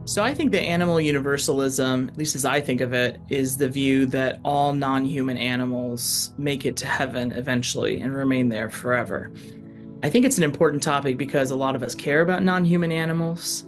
So I think that animal universalism, at least as I think of it, is the view that all non-human animals make it to heaven eventually and remain there forever. I think it's an important topic because a lot of us care about non-human animals.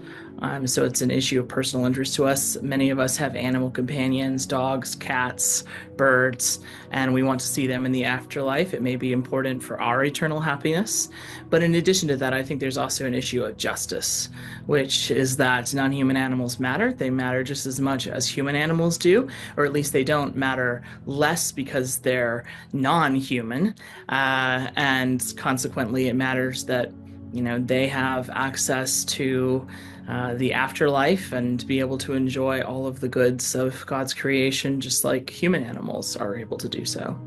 So it's an issue of personal interest to us. Many of us have animal companions, dogs, cats, birds, and we want to see them in the afterlife. It may be important for our eternal happiness. But in addition to that, I think there's also an issue of justice, which is that non-human animals matter. They matter just as much as human animals do, or at least they don't matter less because they're non-human. And consequently, it matters that they have access to the afterlife and be able to enjoy all of the goods of God's creation, just like human animals are able to do so.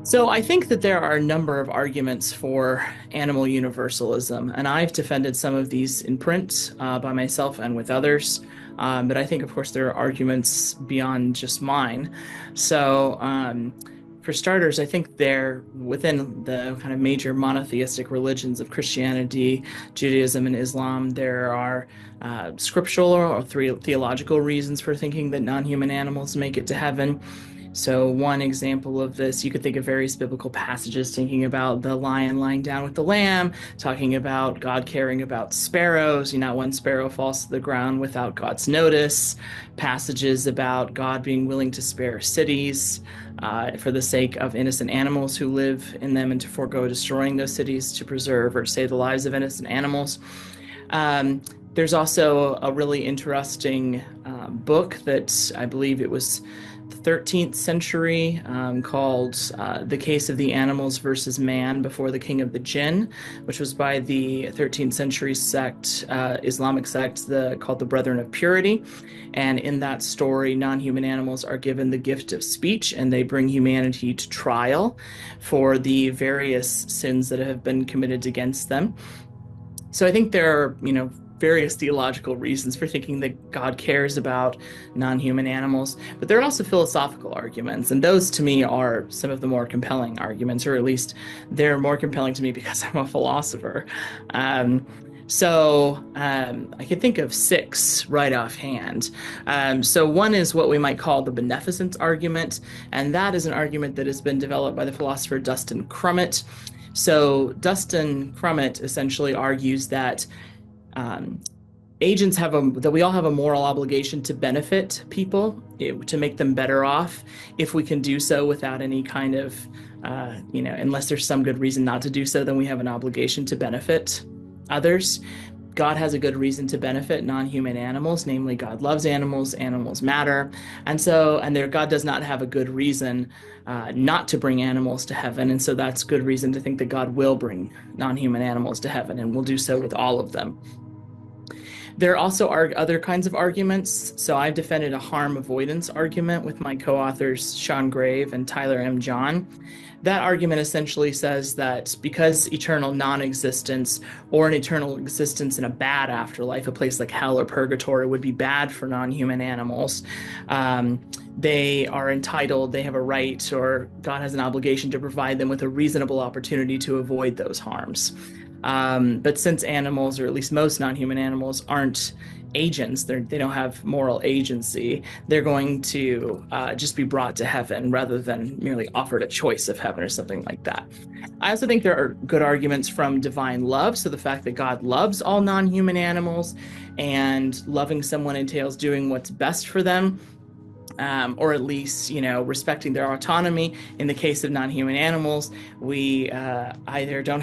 So I think that there are a number of arguments for animal universalism, and I've defended some of these in print by myself and with others. But I think, of course, there are arguments beyond just mine. So, for starters, I think they're within the kind of major monotheistic religions of Christianity, Judaism, and Islam. There are scriptural or theological reasons for thinking that non-human animals make it to heaven. So, one example of this, you could think of various biblical passages thinking about the lion lying down with the lamb, talking about God caring about sparrows. Not one sparrow falls to the ground without God's notice. Passages about God being willing to spare cities for the sake of innocent animals who live in them and to forego destroying those cities to preserve or save the lives of innocent animals. There's also a really interesting book that I believe it was 13th century called The Case of the Animals versus Man Before the King of the Jinn, which was by the 13th century sect, Islamic sect called the Brethren of Purity. And in that story, non-human animals are given the gift of speech and they bring humanity to trial for the various sins that have been committed against them. So I think there are, various theological reasons for thinking that God cares about non-human animals, but there are also philosophical arguments, and those to me are some of the more compelling arguments, or at least they're more compelling to me because I'm a philosopher. I can think of six right offhand. So one is what we might call the beneficence argument, and that is an argument that has been developed by the philosopher Dustin Crummett. So Dustin Crummett essentially argues that agents that we all have a moral obligation to benefit people, to make them better off, if we can do so without any kind of, unless there's some good reason not to do so, then we have an obligation to benefit others. God has a good reason to benefit non-human animals, namely God loves animals, animals matter. God does not have a good reason not to bring animals to heaven. And so that's good reason to think that God will bring non-human animals to heaven and will do so with all of them. There also are other kinds of arguments. So I've defended a harm avoidance argument with my co-authors, Sean Grave and Tyler M. John. That argument essentially says that because eternal non-existence or an eternal existence in a bad afterlife, a place like hell or purgatory, would be bad for non-human animals, they have a right, or God has an obligation to provide them with a reasonable opportunity to avoid those harms. But since animals, or at least most non-human animals, aren't agents, they don't have moral agency, they're going to just be brought to heaven rather than merely offered a choice of heaven or something like that. I also think there are good arguments from divine love. So the fact that God loves all non-human animals, and loving someone entails doing what's best for them. Or at least, respecting their autonomy. In the case of non-human animals, they either don't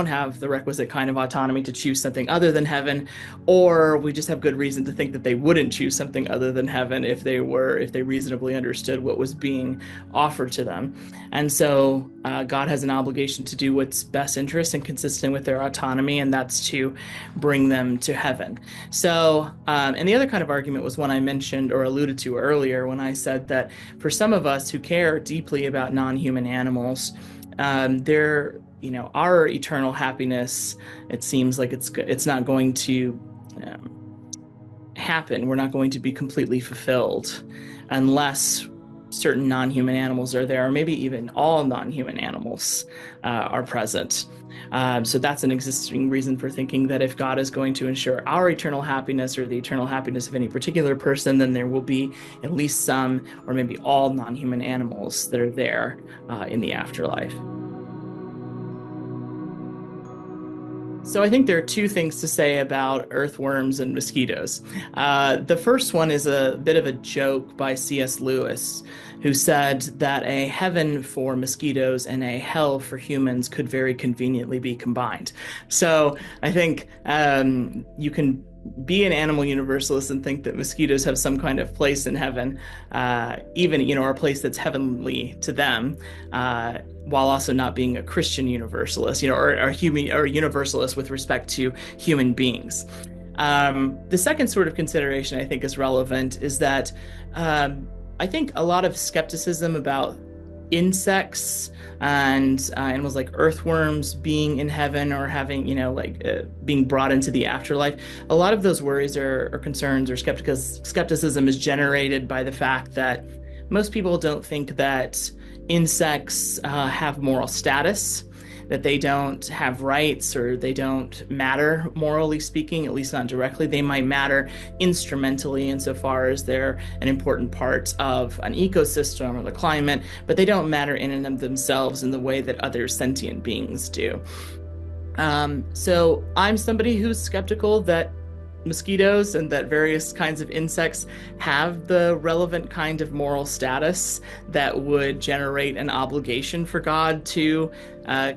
have the requisite kind of autonomy to choose something other than heaven, or we just have good reason to think that they wouldn't choose something other than heaven if they reasonably understood what was being offered to them. And so God has an obligation to do what's best interest and consistent with their autonomy, and that's to bring them to heaven. So, and the other kind of argument was one I mentioned or alluded to earlier when I said that for some of us who care deeply about non-human animals, our eternal happiness, it seems like it's not going to happen. We're not going to be completely fulfilled unless certain non-human animals are there, or maybe even all non-human animals are present. So that's an existing reason for thinking that if God is going to ensure our eternal happiness or the eternal happiness of any particular person, then there will be at least some or maybe all non-human animals that are there in the afterlife. So I think there are two things to say about earthworms and mosquitoes. The first one is a bit of a joke by C.S. Lewis, who said that a heaven for mosquitoes and a hell for humans could very conveniently be combined. So I think you can be an animal universalist and think that mosquitoes have some kind of place in heaven, even, or a place that's heavenly to them, while also not being a Christian universalist, or human or universalist with respect to human beings. The second sort of consideration I think is relevant is that I think a lot of skepticism about insects and animals like earthworms being in heaven or having, being brought into the afterlife. A lot of those worries or concerns or skepticism is generated by the fact that most people don't think that insects have moral status, that they don't have rights or they don't matter, morally speaking, at least not directly. They might matter instrumentally insofar as they're an important part of an ecosystem or the climate, but they don't matter in and of themselves in the way that other sentient beings do. So I'm somebody who's skeptical that mosquitoes and that various kinds of insects have the relevant kind of moral status that would generate an obligation for God to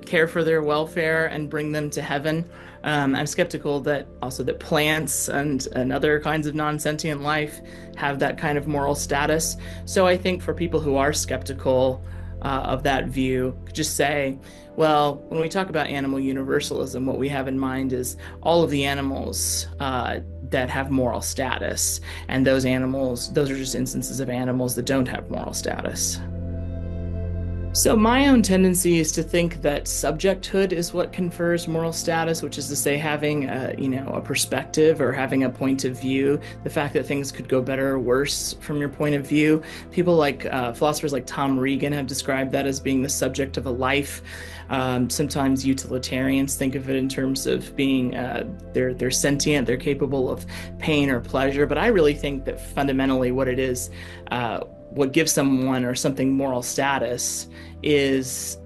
care for their welfare and bring them to heaven. I'm skeptical that also that plants and other kinds of non-sentient life have that kind of moral status. So I think for people who are skeptical of that view, just say, well, when we talk about animal universalism, what we have in mind is all of the animals that have moral status. And those animals, those are just instances of animals that don't have moral status. So my own tendency is to think that subjecthood is what confers moral status, which is to say having a perspective or having a point of view, the fact that things could go better or worse from your point of view. People like philosophers like Tom Regan have described that as being the subject of a life. Sometimes utilitarians think of it in terms of being they're sentient, they're capable of pain or pleasure. But I really think that fundamentally what it is, what gives someone or something moral status is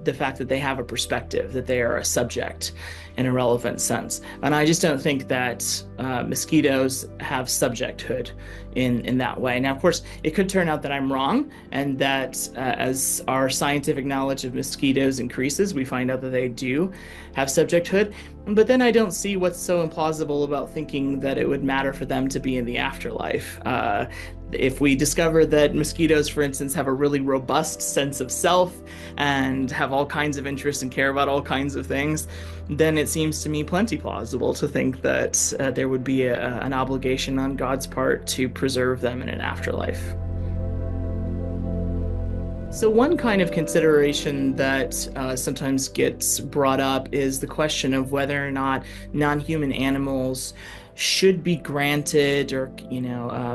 the fact that they have a perspective, that they are a subject in a relevant sense. And I just don't think that mosquitoes have subjecthood in that way. Now, of course, it could turn out that I'm wrong, and that as our scientific knowledge of mosquitoes increases, we find out that they do have subjecthood. But then I don't see what's so implausible about thinking that it would matter for them to be in the afterlife. If we discover that mosquitoes, for instance, have a really robust sense of self and have all kinds of interests and care about all kinds of things, then it seems to me plenty plausible to think that there would be an obligation on God's part to preserve them in an afterlife. So one kind of consideration that sometimes gets brought up is the question of whether or not non-human animals should be granted or,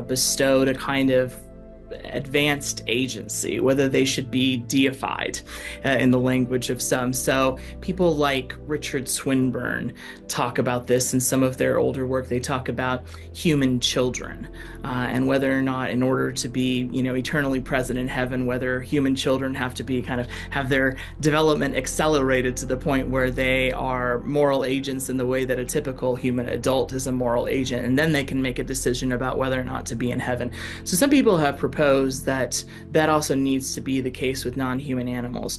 bestowed a kind of advanced agency, whether they should be deified in the language of some. So people like Richard Swinburne talk about this in some of their older work. They talk about human children and whether or not in order to be, eternally present in heaven, whether human children have to be have their development accelerated to the point where they are moral agents in the way that a typical human adult is a moral agent. And then they can make a decision about whether or not to be in heaven. So some people have proposed that also needs to be the case with non-human animals.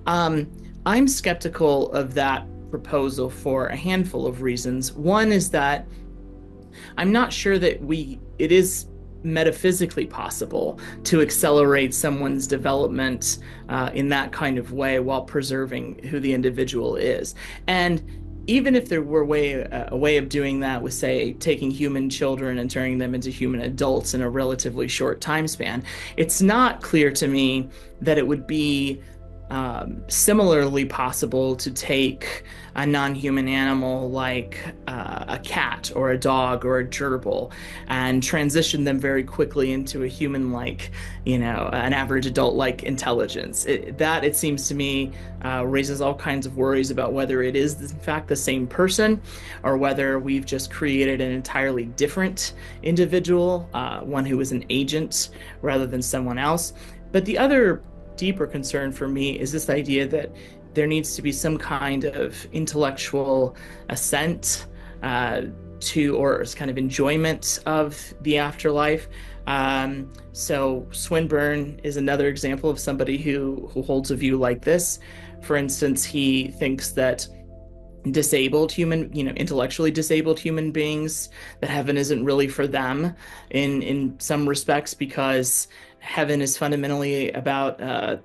I'm skeptical of that proposal for a handful of reasons. One is that I'm not sure that it is metaphysically possible to accelerate someone's development in that kind of way while preserving who the individual is. And even if there were a way of doing that with, say, taking human children and turning them into human adults in a relatively short time span, it's not clear to me that it would be similarly possible to take a non-human animal like a cat or a dog or a gerbil and transition them very quickly into a human-like, an average adult-like intelligence. It seems to me, raises all kinds of worries about whether it is in fact the same person or whether we've just created an entirely different individual, one who is an agent rather than someone else. But the other deeper concern for me is this idea that there needs to be some kind of intellectual assent to, or kind of enjoyment of the afterlife. So Swinburne is another example of somebody who holds a view like this. For instance, he thinks that disabled human, intellectually disabled human beings, that heaven isn't really for them in some respects, because heaven is fundamentally about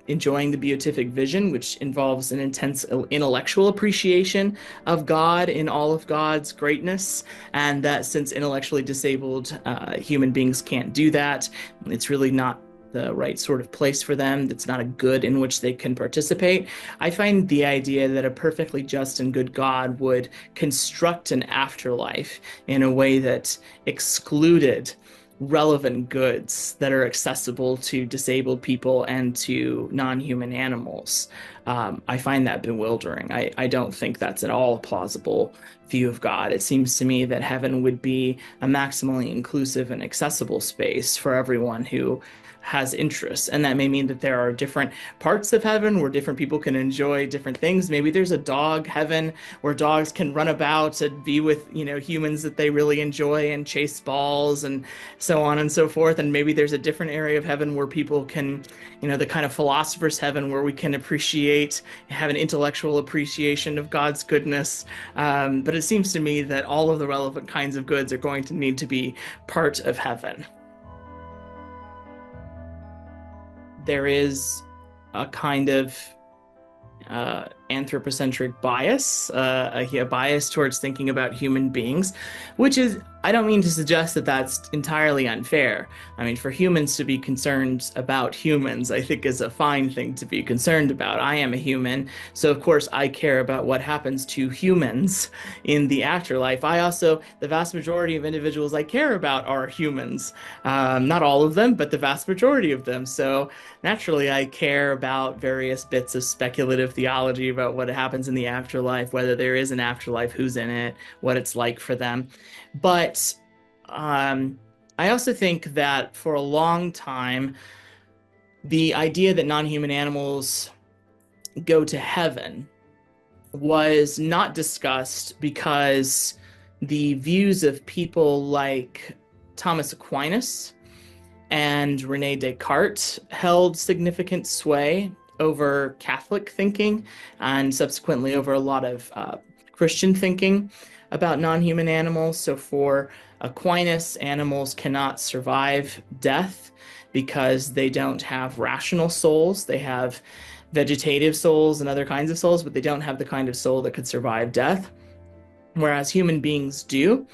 enjoying the beatific vision, which involves an intense intellectual appreciation of God in all of God's greatness. And that since intellectually disabled human beings can't do that, it's really not the right sort of place for them. It's not a good in which they can participate. I find the idea that a perfectly just and good God would construct an afterlife in a way that excluded relevant goods that are accessible to disabled people and to non-human animals. I find that bewildering. I don't think that's at all a plausible view of God. It seems to me that heaven would be a maximally inclusive and accessible space for everyone who has interests. And that may mean that there are different parts of heaven where different people can enjoy different things. Maybe there's a dog heaven where dogs can run about and be with, humans that they really enjoy and chase balls and so on and so forth. And maybe there's a different area of heaven where people can, the kind of philosopher's heaven where we can have an intellectual appreciation of God's goodness. But it seems to me that all of the relevant kinds of goods are going to need to be part of heaven. There is a kind of anthropocentric bias, a bias towards thinking about human beings, which is, I don't mean to suggest that that's entirely unfair. I mean, for humans to be concerned about humans, I think is a fine thing to be concerned about. I am a human, so of course I care about what happens to humans in the afterlife. The vast majority of individuals I care about are humans. Not all of them, but the vast majority of them. So naturally, I care about various bits of speculative theology about what happens in the afterlife, whether there is an afterlife, who's in it, what it's like for them. But I also think that for a long time, the idea that non-human animals go to heaven was not discussed because the views of people like Thomas Aquinas and René Descartes held significant sway over Catholic thinking and subsequently over a lot of Christian thinking about non-human animals. So for Aquinas, animals cannot survive death because they don't have rational souls. They have vegetative souls and other kinds of souls, but they don't have the kind of soul that could survive death, whereas human beings do.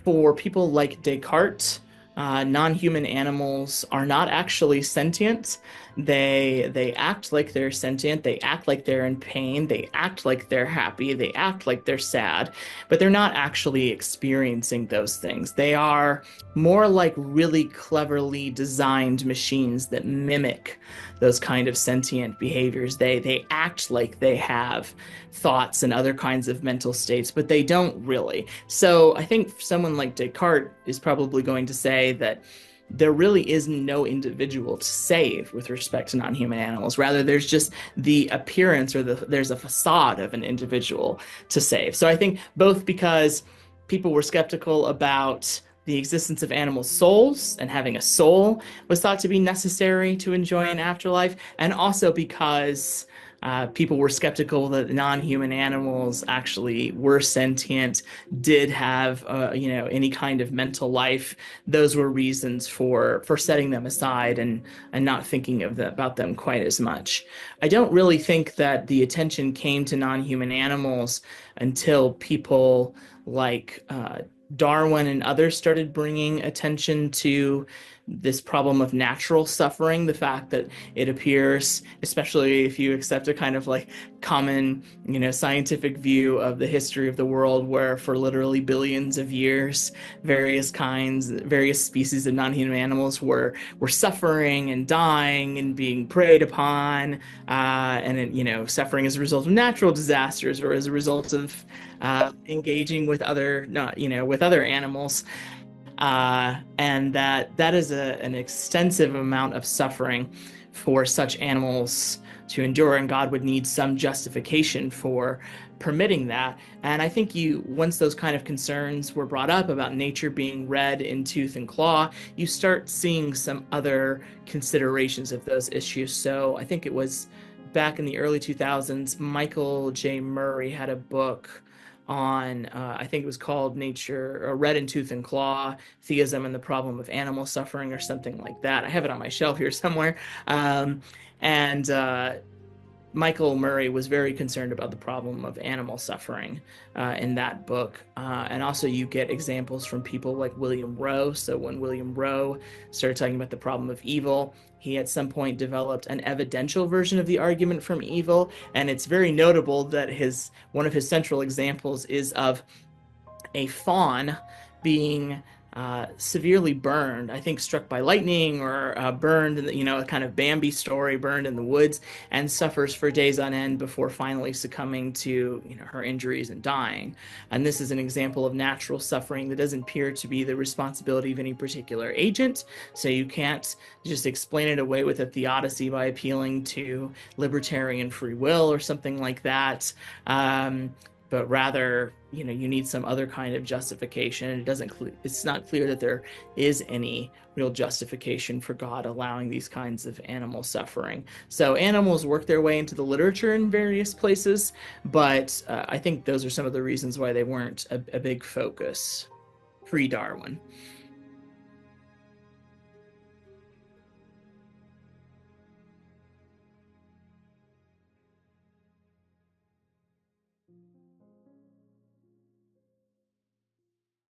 For people like Descartes, non-human animals are not actually sentient. They act like they're sentient. They act like they're in pain. They act like they're happy. They act like they're sad, but they're not actually experiencing those things. They are more like really cleverly designed machines that mimic those kind of sentient behaviors. They act like they have thoughts and other kinds of mental states, but they don't really. So I think someone like Descartes is probably going to say that there really is no individual to save with respect to non-human animals. Rather, there's just the appearance, or there's a facade of an individual to save. So I think both because people were skeptical about the existence of animal souls, and having a soul was thought to be necessary to enjoy an afterlife, and also because people were skeptical that non-human animals actually were sentient, did have any kind of mental life. Those were reasons for setting them aside and not thinking about them quite as much. I don't really think that the attention came to non-human animals until people like Darwin and others started bringing attention to this problem of natural suffering, the fact that it appears, especially if you accept a kind of like common, scientific view of the history of the world, where for literally billions of years, various species of non-human animals were suffering and dying and being preyed upon, suffering as a result of natural disasters or as a result of engaging with other, not, with other animals, and that is an extensive amount of suffering for such animals to endure, and God would need some justification for permitting that. And I think once those kind of concerns were brought up about nature being red in tooth and claw, you start seeing some other considerations of those issues. So I think it was back in the early 2000s, Michael J. Murray had a book on, I think it was called Nature, Red in Tooth and Claw, Theism and the Problem of Animal Suffering, or something like that. I have it on my shelf here somewhere. And Michael Murray was very concerned about the problem of animal suffering in that book. And also you get examples from people like William Rowe. So when William Rowe started talking about the problem of evil, he at some point developed an evidential version of the argument from evil. And it's very notable that one of his central examples is of a fawn being severely burned, I think struck by lightning or burned, a kind of Bambi story, burned in the woods, and suffers for days on end before finally succumbing to her injuries and dying. And this is an example of natural suffering that doesn't appear to be the responsibility of any particular agent. So you can't just explain it away with a theodicy by appealing to libertarian free will or something like that. But rather, you need some other kind of justification. It's not clear that there is any real justification for God allowing these kinds of animal suffering. So animals work their way into the literature in various places, but I think those are some of the reasons why they weren't a big focus pre-Darwin.